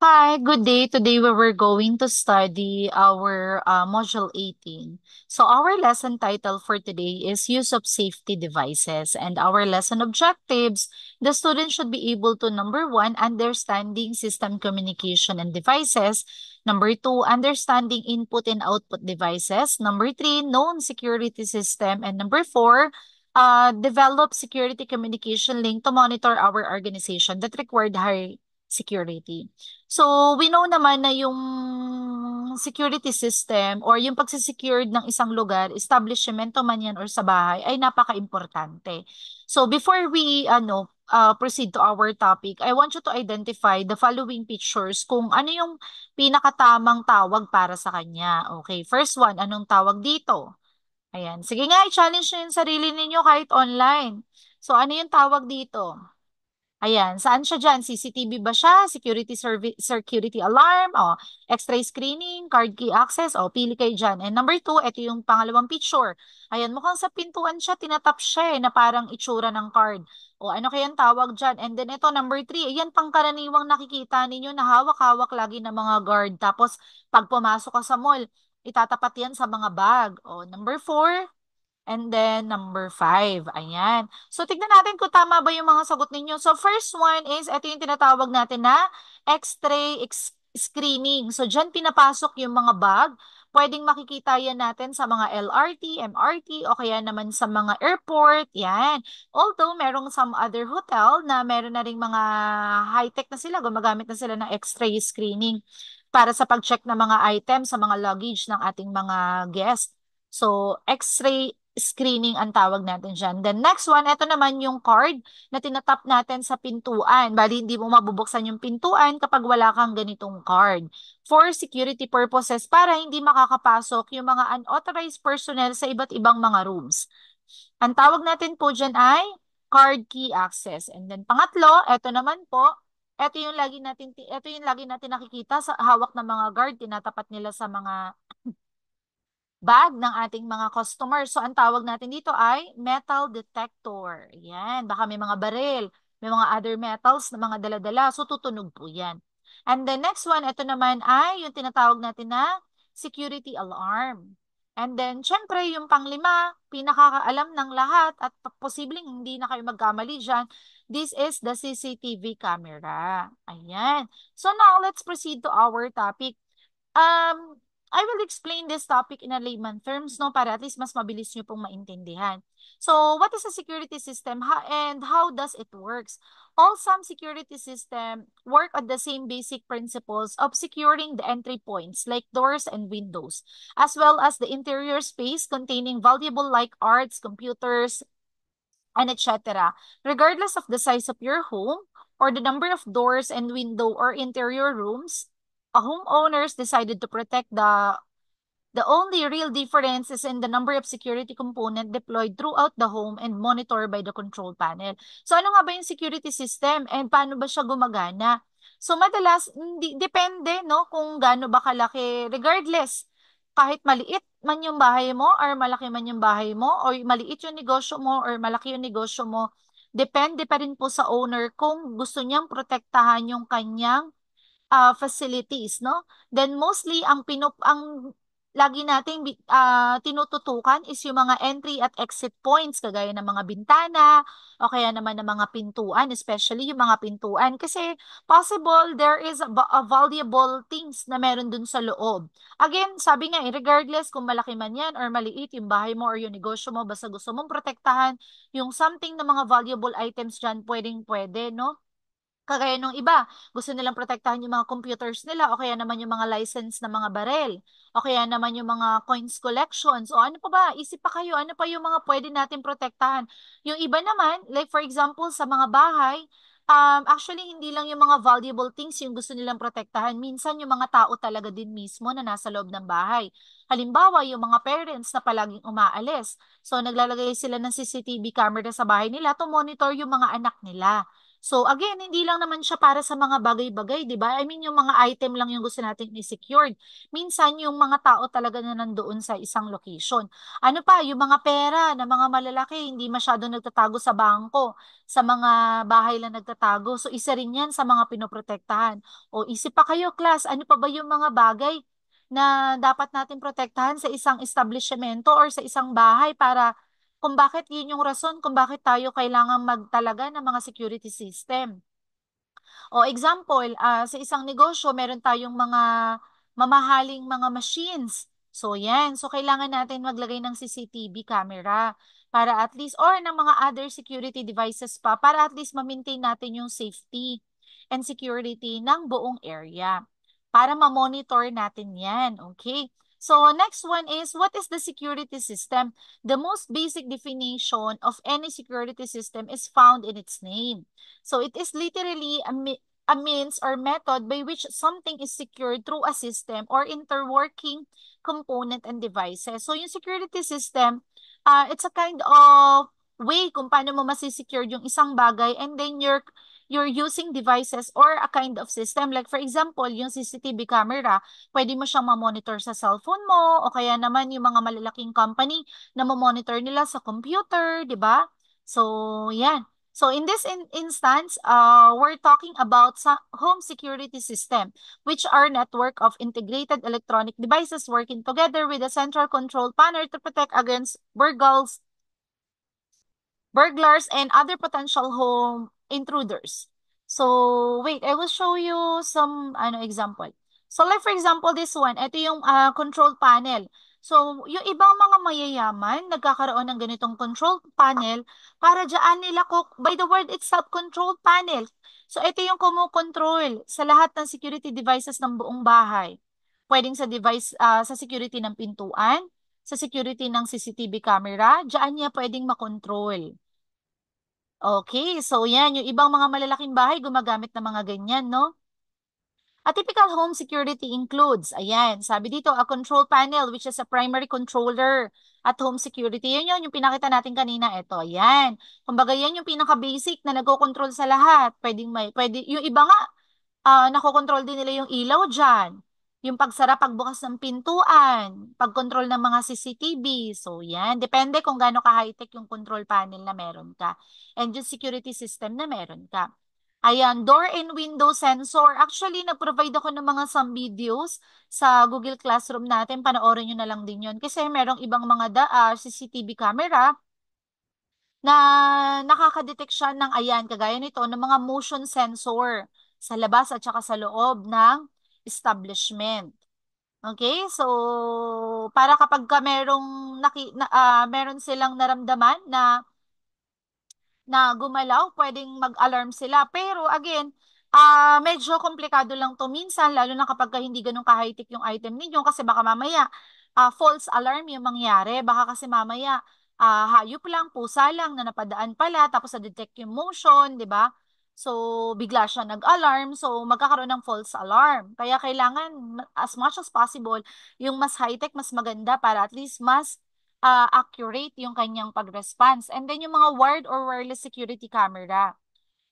Hi, good day. Today we were going to study our module 18. So our lesson title for today is Use of Safety Devices, and our lesson objectives, the student should be able to number one, understanding system communication and devices. Number two, understanding input and output devices. Number three, known security system. And number four, develop security communication link to monitor our organization that required high security. So, we know naman na yung security system or yung pagsisecured ng isang lugar, establishment man yan or sa bahay, ay napaka-importante. So, before we proceed to our topic, I want you to identify the following pictures kung ano yung pinakatamang tawag para sa kanya. Okay, first one, anong tawag dito? Ayan. Sige nga, i-challenge nyo yung sarili ninyo kahit online. So, ano yung tawag dito? Ayan, saan siya dyan? CCTV ba siya? Security alarm? O, X-ray screening? Card key access? O, pili kayo dyan. And number two, ito yung pangalawang picture. Ayan, mukhang sa pintuan siya, tinatap siya na parang itsura ng card. O, ano kayang tawag dyan? And then ito, number three, ayan, pangkaraniwang nakikita ninyo na hawak-hawak lagi ng mga guard. Tapos, pag pumasok ka sa mall, itatapat yan sa mga bag. O, number four, and then, number five. Ayan. So, tignan natin kung tama ba yung mga sagot ninyo. So, first one is, ito yung tinatawag natin na screening. So, dyan pinapasok yung mga bag. Pwedeng makikita yan natin sa mga LRT, MRT, o kaya naman sa mga airport. Yan. Although, merong some other hotel na meron na ring mga high-tech na sila, gumagamit na sila ng X-ray screening para sa pag-check ng mga items sa mga luggage ng ating mga guests. So, X-ray screening ang tawag natin dyan. Then next one, ito naman yung card na tinatap natin sa pintuan. Bali, hindi mo mabubuksan yung pintuan kapag wala kang ganitong card. For security purposes, para hindi makakapasok yung mga unauthorized personnel sa iba't ibang mga rooms. Ang tawag natin po dyan ay card key access. And then pangatlo, ito naman po, ito yung lagi natin nakikita sa hawak ng mga guard, tinatapat nila sa mga bag ng ating mga customers. So, ang tawag natin dito ay metal detector. Yan. Baka may mga baril, may mga other metals na mga daladala. So, tutunog po yan. And the next one, ito naman ay yung tinatawag natin na security alarm. And then, syempre, yung panglima, pinakakaalam ng lahat at posibleng hindi na kayo magkamali dyan. This is the CCTV camera. Ayan. So, now, let's proceed to our topic. Um, I will explain this topic in a layman terms, no, para at least mas mabilis nyo pong maintindihan. So, what is a security system and how does it works? All some security system work on the same basic principles of securing the entry points like doors and windows, as well as the interior space containing valuable like arts, computers, and etc. Regardless of the size of your home or the number of doors and window or interior rooms, a homeowners decided to protect the only real difference is in the number of security component deployed throughout the home and monitored by the control panel. So ano nga ba yung security system and paano ba siya gumagana? So madalas hindi depende no kung gaano ba kalaki regardless kahit maliit man yung bahay mo or malaki man yung bahay mo or maliit yung negosyo mo or malaki yung negosyo mo, depende pa rin po sa owner kung gusto niyang protektahan yung kanyang facilities, no? Then mostly ang lagi nating tinututukan is yung mga entry at exit points kagaya ng mga bintana o kaya naman ng mga pintuan, especially yung mga pintuan kasi possible there is a valuable things na meron dun sa loob. Again, sabi nga, regardless kung malaki man yan or maliit yung bahay mo or yung negosyo mo, basta gusto mong protektahan yung something na mga valuable items dyan, pwedeng pwede, no? Kagaya nung iba, gusto nilang protektahan yung mga computers nila o kaya naman yung mga license na mga barel o kaya naman yung mga coins collections o ano pa ba, isip pa kayo, ano pa yung mga pwede natin protektahan. Yung iba naman, like for example sa mga bahay, actually hindi lang yung mga valuable things yung gusto nilang protektahan, minsan yung mga tao talaga din mismo na nasa loob ng bahay. Halimbawa, yung mga parents na palaging umaalis. So naglalagay sila ng CCTV camera sa bahay nila to monitor yung mga anak nila. So again, hindi lang naman siya para sa mga bagay-bagay, di ba? I mean, yung mga item lang yung gusto natin i-secured. Minsan, yung mga tao talaga na nandoon sa isang location. Ano pa, yung mga pera na mga malalaki, hindi masyado nagtatago sa bangko, sa mga bahay lang nagtatago. So isa rin yan sa mga pinoprotektahan. O isip pa kayo, class, ano pa ba yung mga bagay na dapat natin protektahan sa isang establishmento or sa isang bahay para kung bakit yun yung rason kung bakit tayo kailangan magtalaga ng mga security system. O example, sa isang negosyo, meron tayong mga mamahaling mga machines. So yan, so kailangan natin maglagay ng CCTV camera para at least, or ng mga other security devices pa, para at least ma-maintain natin yung safety and security ng buong area. Para ma-monitor natin yan, okay? So next one is, what is the security system? The most basic definition of any security system is found in its name. So it is literally a means or method by which something is secured through a system or interworking component and devices. So yung security system, it's a kind of way kung paano mo masisecure yung isang bagay, and then you're using devices or a kind of system. Like for example, yung CCTV camera, pwede mo siyang ma-monitor sa cellphone mo, o kaya naman yung mga malalaking company na ma-monitor nila sa computer, di ba? So, yan. So in this instance, we're talking about home security system, which are network of integrated electronic devices working together with a central control panel to protect against burglars and other potential home intruders. So wait, I will show you some example. So like for example, this one, ito yung control panel. So, yung ibang mga mayayaman, nagkakaroon ng ganitong control panel para dyan nila by the word itself, control panel. So, ito yung kumukontrol sa lahat ng security devices ng buong bahay. Pwedeng sa sa security ng pintuan, sa security ng CCTV camera, dyan niya pwedeng makontrol. Okay, so yan, yung ibang mga malalaking bahay gumagamit ng mga ganyan, no? A typical home security includes, ayan, sabi dito, a control panel which is a primary controller at home security. Yun yung pinakita natin kanina. Ito, ayan. Kumbaga yan yung pinaka-basic na nagko-control sa lahat. Yung iba nga, nakokontrol din nila yung ilaw dyan. Yung pagsara, pagbukas ng pintuan, pagkontrol ng mga CCTV. So, yan. Depende kung gaano ka-high-tech yung control panel na meron ka. And yung security system na meron ka. Ayan, door and window sensor. Actually, nag-provide ako ng mga some videos sa Google Classroom natin. Panoorin nyo na lang din yun. Kasi merong ibang mga CCTV camera na nakaka-detect siya ng ayan, kagaya nito, ng mga motion sensor sa labas at saka sa loob ng establishment. Okay? So, para kapag ka meron silang naramdaman na gumalaw, pwedeng mag-alarm sila. Pero again, medyo komplikado lang to minsan, lalo na kapag hindi ganun ka-high-tech yung item ninyo, kasi baka mamaya false alarm yung mangyari. Baka kasi mamaya hayop lang, pusa lang na napadaan pala, tapos na-detect yung motion, di ba? So, bigla siya nag-alarm, so magkakaroon ng false alarm. Kaya kailangan, as much as possible, yung mas high-tech, mas maganda para at least mas accurate yung kanyang pag-response. And then yung mga wired or wireless security camera.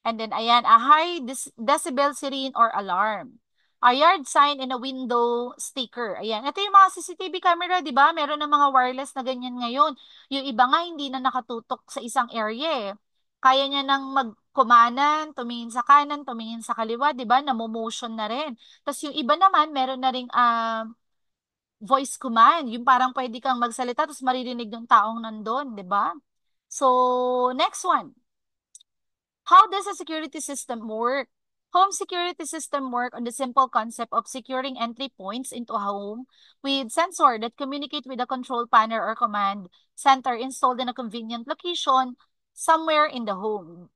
And then ayan, a high decibel siren or alarm. A yard sign and a window sticker. Ayan. Ito yung mga CCTV camera, di ba? Meron ng mga wireless na ganyan ngayon. Yung iba nga hindi na nakatutok sa isang area eh. Kaya niya nang magkumanan, tumingin sa kanan, tumingin sa kaliwa, di ba? Namomotion na rin. Tapos yung iba naman, meron na ring voice command. Yung parang pwede kang magsalita tapos maririnig ng taong nandun, di ba? So, next one. How does a security system work? Home security system work on the simple concept of securing entry points into a home with sensor that communicate with a control panel or command center installed in a convenient location somewhere in the home.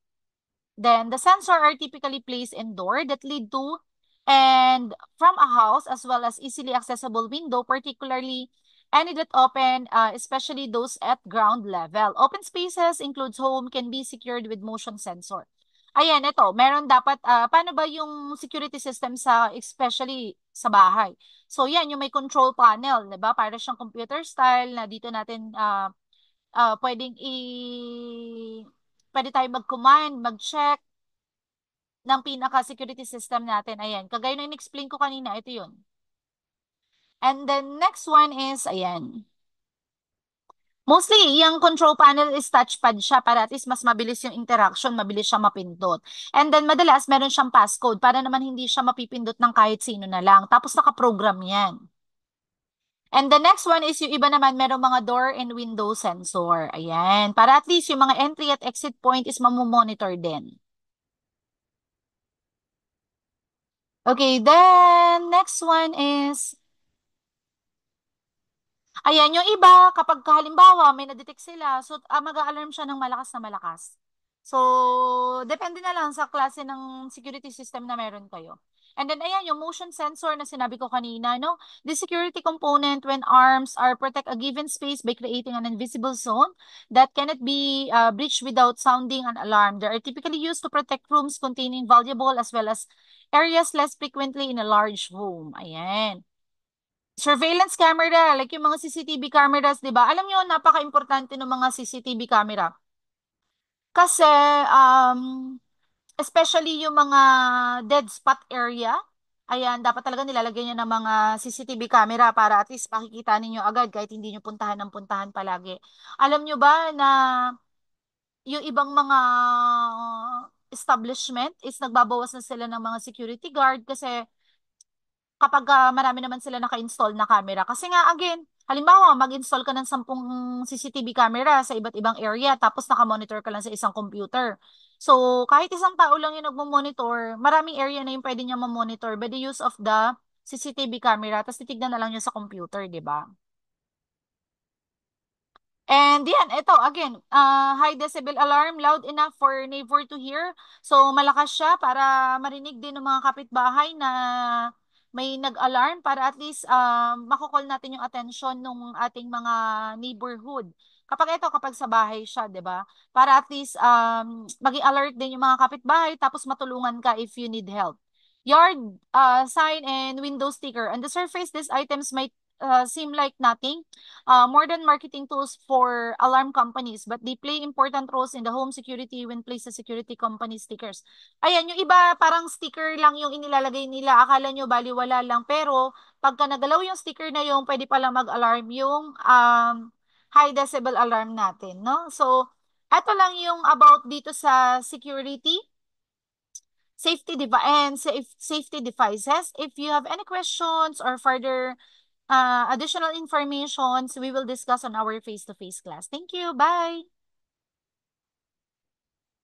Then the sensor are typically placed indoor that lead to and from a house as well as easily accessible window, particularly any that open, especially those at ground level. Open spaces includes home can be secured with motion sensor. Ayan, ito, meron dapat, paano ba yung security system especially sa bahay? So, yan, yung may control panel, di ba? Para siyang computer style na dito natin, pwedeng pwede tayo mag-command, mag-check, ng pinaka-security system natin. Ayan, kagaya na in-explain ko kanina, ito yun. And then next one is, ayan. Mostly, yung control panel is touchpad siya para at least mas mabilis yung interaction, mabilis siya mapindot. And then madalas meron siyang passcode para naman hindi siya mapipindot ng kahit sino na lang. Tapos nakaprogram yan. And the next one is yung iba naman merong mga door and window sensor. Ayan. Para at least yung mga entry at exit point is mamomonitor din. Okay, then next one is ayan, yung iba, kapag halimbawa may na-detect sila, so mag-a-alarm siya ng malakas na malakas. So, depende na lang sa klase ng security system na meron kayo. And then, ayan, yung motion sensor na sinabi ko kanina, no? The security component when arms are protect a given space by creating an invisible zone that cannot be breached without sounding an alarm. They are typically used to protect rooms containing valuable as well as areas less frequently in a large home. Ayan. Surveillance camera, like yung mga CCTV cameras, 'di ba? Alam niyo, napaka-importante ng mga CCTV camera. Kasi especially yung mga dead spot area, ayan, dapat talaga nilalagay niyo ng mga CCTV camera para at least makikita ninyo agad kahit hindi niyo puntahan ng puntahan palagi. Alam niyo ba na yung ibang mga establishment is nagbabawas na sila ng mga security guard kasi kapag marami naman sila naka-install na camera. Kasi nga, again, halimbawa, mag-install ka ng 10 CCTV camera sa iba't ibang area, tapos naka-monitor ka lang sa isang computer. So, kahit isang tao lang yung nagmo-monitor, maraming area na yung pwede niya ma-monitor by the use of the CCTV camera, tapos titignan na lang niya sa computer, di ba? And yan, ito, again, high decibel alarm, loud enough for neighbor to hear. So, malakas siya para marinig din ng mga kapitbahay na may nag-alarm para at least makukol natin yung attention ng ating mga neighborhood. Kapag sa bahay siya, 'di ba? Para at least maging alert din yung mga kapitbahay tapos matulungan ka if you need help. Yard sign and window sticker. On the surface, these items might seem like nothing, more than marketing tools for alarm companies, but they play important roles in the home security when placed sa security company stickers. Ayan, yung iba parang sticker lang yung inilalagay nila. Akala nyo baliwala lang. Pero pagka nagalaw yung sticker na yung pwede pala mag-alarm yung high decibel alarm natin, no? So, eto lang yung about dito sa security, safety devices. If you have any questions or further additional information, we will discuss on our face-to-face class. Thank you. Bye.